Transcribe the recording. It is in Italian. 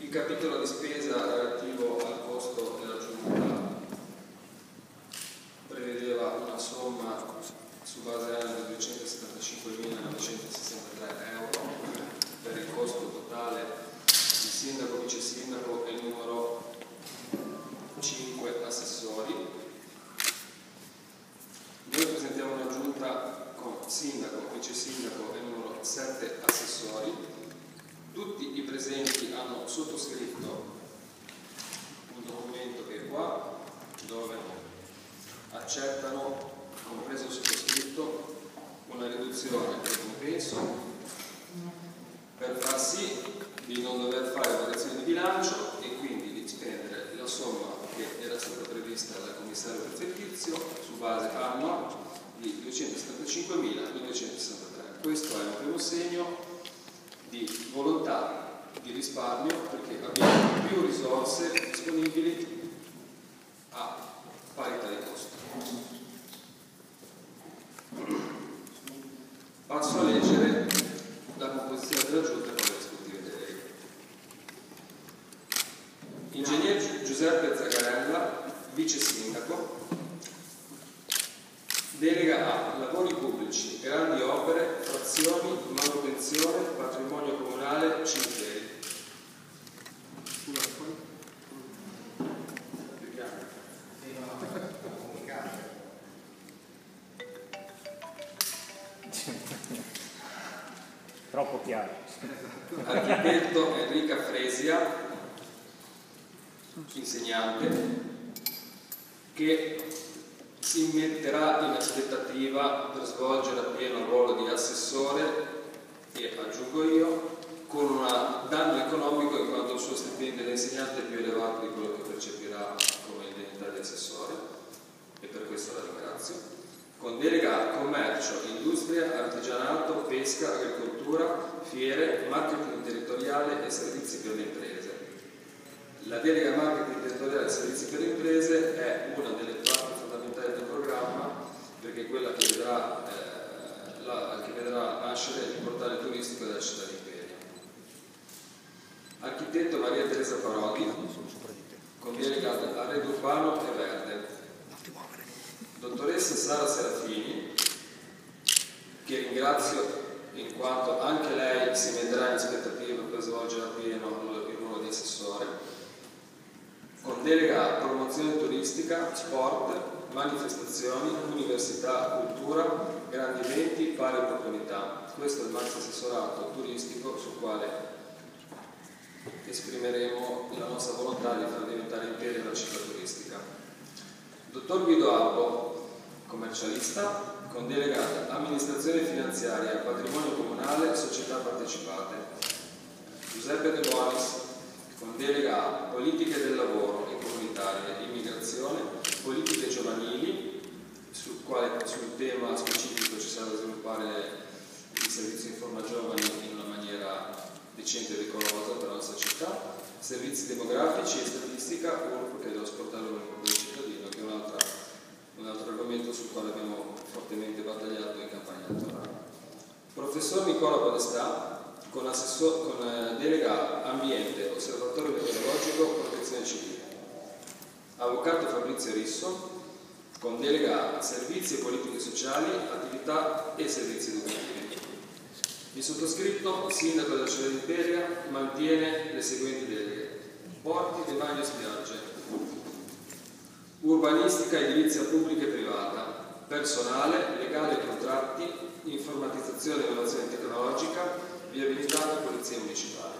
Il capitolo di spesa relativo al costo della giunta prevedeva una somma su base annuale di 275.963 euro per il costo totale di sindaco, vice sindaco e numero 5 assessori. Noi presentiamo una giunta con sindaco, vice sindaco e numero 7 assessori. Tutti i presenti hanno sottoscritto un documento che è qua, dove accettano, compreso il sottoscritto, una riduzione del compenso per far sì di non dover fare variazioni di bilancio e quindi di spendere la somma che era stata prevista dal commissario prefettizio su base annua di 275.963. Questo è un primo segno di volontà di risparmio, perché abbiamo più risorse disponibili a parità di costo. Passo a leggere la composizione della giunta con le rispettive deleghe. Ingegner Giuseppe Zagarella, vice sindaco. Delega a lavori pubblici, grandi opere, frazioni, manutenzione, patrimonio comunale, cimiteri. Troppo chiaro. Architetto Enrica Fresia, insegnante, che si metterà in aspettativa per svolgere appieno il ruolo di assessore e, aggiungo io, con un danno economico in quanto il suo stipendio da insegnante è più elevato di quello che percepirà come indennità di assessore, e per questo la ringrazio. Con delega a commercio, industria, artigianato, pesca, agricoltura, fiere, marketing territoriale e servizi per le imprese. La delega marketing territoriale e servizi per le imprese è una delle parti fondamentali del programma, perché è quella che vedrà nascere il portale turistico della città di Imperia. Architetto Maria Teresa Parodi, con delega arredo urbano e verde. Dottoressa Sara Serafini, che ringrazio in quanto anche lei si metterà in aspettativa per svolgere appieno il ruolo di assessore, con delega a promozione turistica, sport, manifestazioni, università, cultura, grandi eventi, pari opportunità. Questo è il maxi assessorato turistico sul quale esprimeremo la nostra volontà di far diventare Imperia una città turistica. Dottor Guido Albo, commercialista, con delega amministrazione finanziaria, patrimonio comunale, società partecipate. Giuseppe De Bonis, con delega a politiche del lavoro e comunitarie, immigrazione, politiche giovanili, sul tema specifico ci sarà da sviluppare il servizio Informa Giovani in una maniera decente e decorosa per la nostra città, servizi demografici e statistica, URP, che è lo sportello unico del cittadino, che è un altro argomento sul quale abbiamo fortemente battagliato in campagna elettorale. Professor Nicola Podestà, con delega ambiente, osservatorio meteorologico, protezione civile. Avvocato Fabrizio Risso, con delega servizi e politiche sociali, attività e servizi educativi. Il sottoscritto, sindaco della città di Imperia, mantiene le seguenti deleghe: porti, demanio e spiagge, urbanistica, edilizia pubblica e privata, personale, legale e contratti, informatizzazione e innovazione tecnologica, viabilità e polizia municipale.